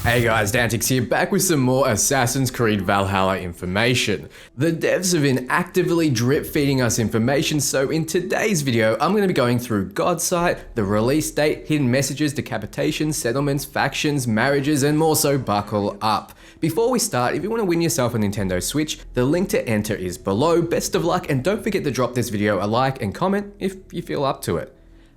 Hey guys, Dantix here, back with some more Assassin's Creed Valhalla information. The devs have been actively drip feeding us information, so in today's video, I'm going to be going through God's Sight, the release date, hidden messages, decapitation, settlements, factions, marriages, and more, so buckle up. Before we start, if you want to win yourself a Nintendo Switch, the link to enter is below. Best of luck, and don't forget to drop this video a like and comment if you feel up to it.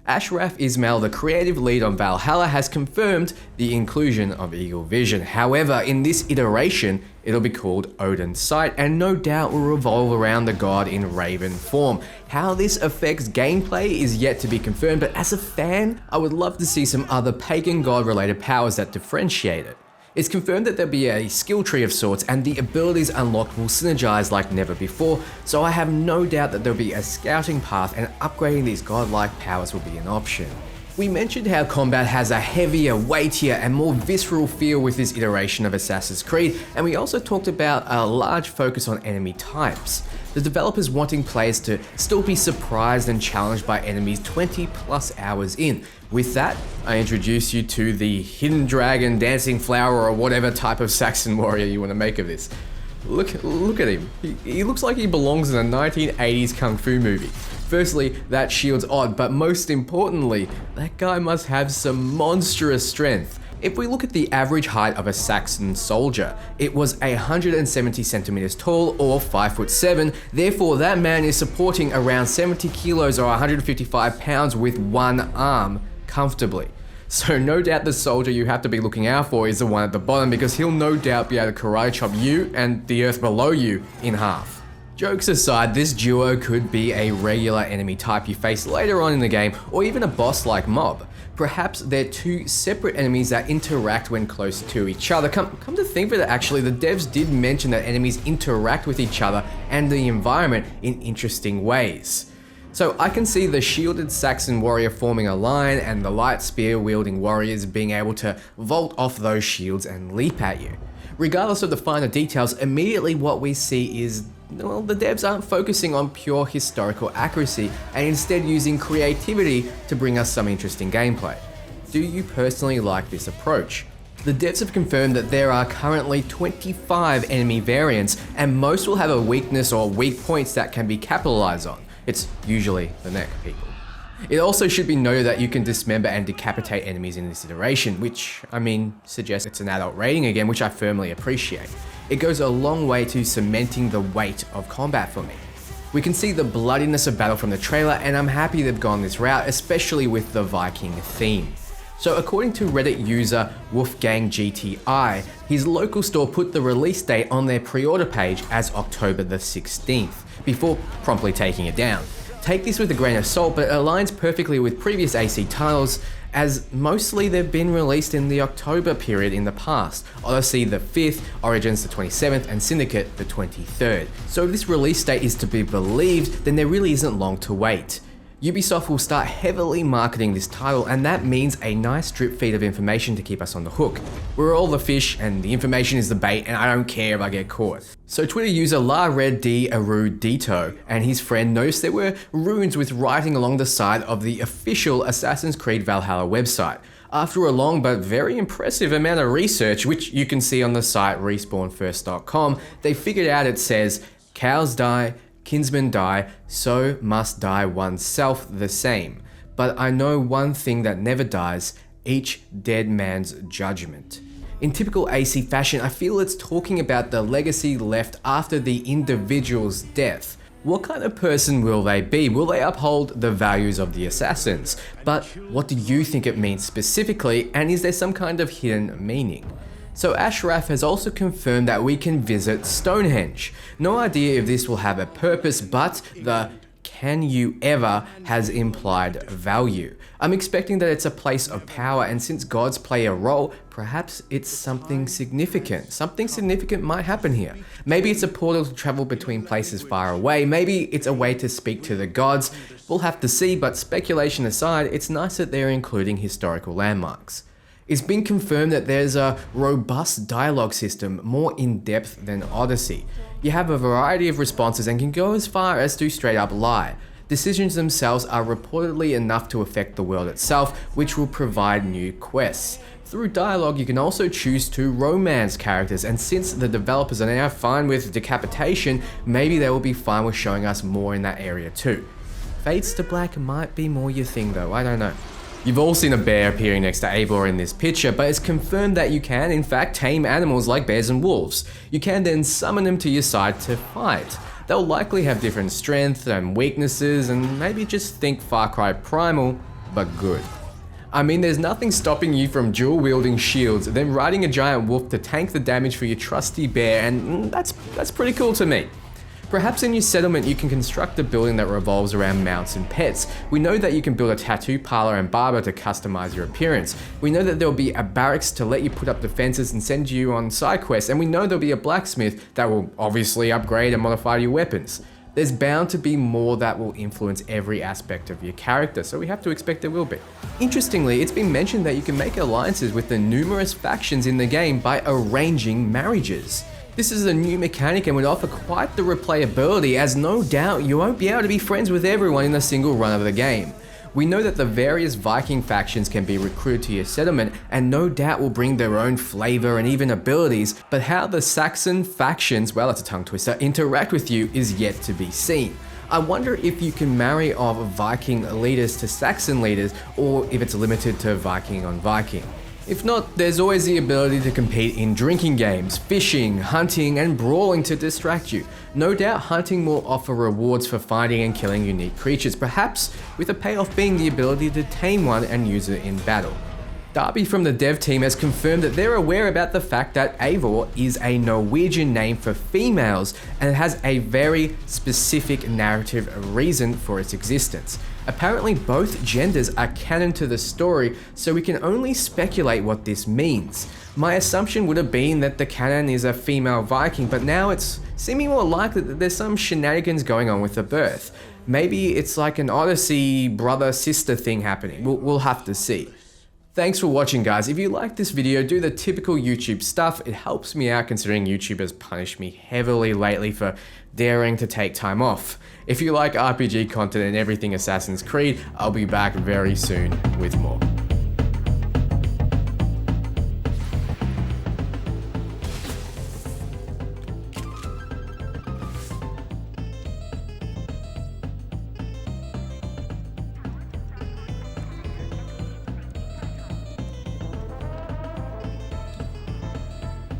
Ashraf Ismal, the creative lead on Valhalla, has confirmed the inclusion of Eagle Vision. However, in this iteration, it'll be called Odin's Sight, and no doubt will revolve around the god in raven form. How this affects gameplay is yet to be confirmed, but as a fan, I would love to see some other pagan god-related powers that differentiate it. It's confirmed that there'll be a skill tree of sorts, and the abilities unlocked will synergize like never before, so I have no doubt that there'll be a scouting path and upgrading these godlike powers will be an option. We mentioned how combat has a heavier, weightier, and more visceral feel with this iteration of Assassin's Creed, and we also talked about a large focus on enemy types. The developers wanting players to still be surprised and challenged by enemies 20 plus hours in. With that, I introduce you to the hidden dragon, dancing flower, or whatever type of Saxon warrior you want to make of this. Look at him. He looks like he belongs in a 1980s kung fu movie. Firstly, that shield's odd, but most importantly, that guy must have some monstrous strength. If we look at the average height of a Saxon soldier, it was 170 centimeters tall or 5'7", therefore that man is supporting around 70 kilos or 155 pounds with one arm comfortably. So no doubt the soldier you have to be looking out for is the one at the bottom, because he'll no doubt be able to karate chop you and the earth below you in half. Jokes aside, this duo could be a regular enemy type you face later on in the game, or even a boss like mob. Perhaps they're two separate enemies that interact when close to each other. Come to think of it, actually, the devs did mention that enemies interact with each other and the environment in interesting ways. So I can see the shielded Saxon warrior forming a line and the light spear wielding warriors being able to vault off those shields and leap at you. Regardless of the finer details, immediately what we see is, well, the devs aren't focusing on pure historical accuracy and instead using creativity to bring us some interesting gameplay. Do you personally like this approach? The devs have confirmed that there are currently 25 enemy variants, and most will have a weakness or weak points that can be capitalized on. It's usually the neck, people. It also should be noted that you can dismember and decapitate enemies in this iteration, which, suggests it's an adult rating again, which I firmly appreciate. It goes a long way to cementing the weight of combat for me. We can see the bloodiness of battle from the trailer, and I'm happy they've gone this route, especially with the Viking theme. So according to Reddit user Wolfgang GTI, his local store put the release date on their pre-order page as October the 16th, before promptly taking it down. Take this with a grain of salt, but it aligns perfectly with previous AC titles, as mostly they've been released in the October period in the past. Odyssey the 5th, Origins the 27th, and Syndicate the 23rd. So if this release date is to be believed, then there really isn't long to wait. Ubisoft will start heavily marketing this title, and that means a nice drip feed of information to keep us on the hook. We're all the fish, and the information is the bait, and I don't care if I get caught. So Twitter user La Red D Erudito and his friend noticed there were runes with writing along the side of the official Assassin's Creed Valhalla website. After a long but very impressive amount of research, which you can see on the site respawnfirst.com, they figured out it says, "Cows die, kinsmen die, so must die oneself the same. But I know one thing that never dies, each dead man's judgment." In typical AC fashion, I feel it's talking about the legacy left after the individual's death. What kind of person will they be? Will they uphold the values of the assassins? But what do you think it means specifically, and is there some kind of hidden meaning? So Ashraf has also confirmed that we can visit Stonehenge. No idea if this will have a purpose, but the "can you ever" has implied value. I'm expecting that it's a place of power, and since gods play a role, perhaps it's something significant. Something significant might happen here. Maybe it's a portal to travel between places far away. Maybe it's a way to speak to the gods. We'll have to see, but speculation aside, it's nice that they're including historical landmarks. It's been confirmed that there's a robust dialogue system, more in-depth than Odyssey. You have a variety of responses and can go as far as to straight up lie. decisions themselves are reportedly enough to affect the world itself, which will provide new quests. Through dialogue, you can also choose to romance characters, and since the developers are now fine with decapitation, maybe they will be fine with showing us more in that area too. Fades to black might be more your thing though, I don't know. You've all seen a bear appearing next to Eivor in this picture, but it's confirmed that you can in fact tame animals like bears and wolves. You can then summon them to your side to fight. They'll likely have different strengths and weaknesses, and maybe just think Far Cry Primal, but good. I mean, there's nothing stopping you from dual-wielding shields, then riding a giant wolf to tank the damage for your trusty bear, and that's pretty cool to me. Perhaps in your settlement you can construct a building that revolves around mounts and pets. We know that you can build a tattoo parlor and barber to customize your appearance. We know that there'll be a barracks to let you put up defenses and send you on side quests, and we know there'll be a blacksmith that will obviously upgrade and modify your weapons. There's bound to be more that will influence every aspect of your character, so we have to expect there will be. Interestingly, it's been mentioned that you can make alliances with the numerous factions in the game by arranging marriages. This is a new mechanic and would offer quite the replayability, as no doubt you won't be able to be friends with everyone in a single run of the game. We know that the various Viking factions can be recruited to your settlement, and no doubt will bring their own flavor and even abilities, but how the Saxon factions, well, that's a tongue twister, interact with you is yet to be seen. I wonder if you can marry off Viking leaders to Saxon leaders, or if it's limited to Viking on Viking. If not, there's always the ability to compete in drinking games, fishing, hunting, and brawling to distract you. No doubt hunting will offer rewards for finding and killing unique creatures, perhaps with a payoff being the ability to tame one and use it in battle. Darby from the dev team has confirmed that they're aware about the fact that Eivor is a Norwegian name for females, and it has a very specific narrative reason for its existence. Apparently both genders are canon to the story, so we can only speculate what this means. My assumption would have been that the canon is a female Viking, but now it's seeming more likely that there's some shenanigans going on with the birth. Maybe it's like an Odyssey brother-sister thing happening. We'll have to see. Thanks for watching, guys. If you like this video, do the typical YouTube stuff. It helps me out considering YouTube has punished me heavily lately for daring to take time off. If you like RPG content and everything Assassin's Creed, I'll be back very soon with more.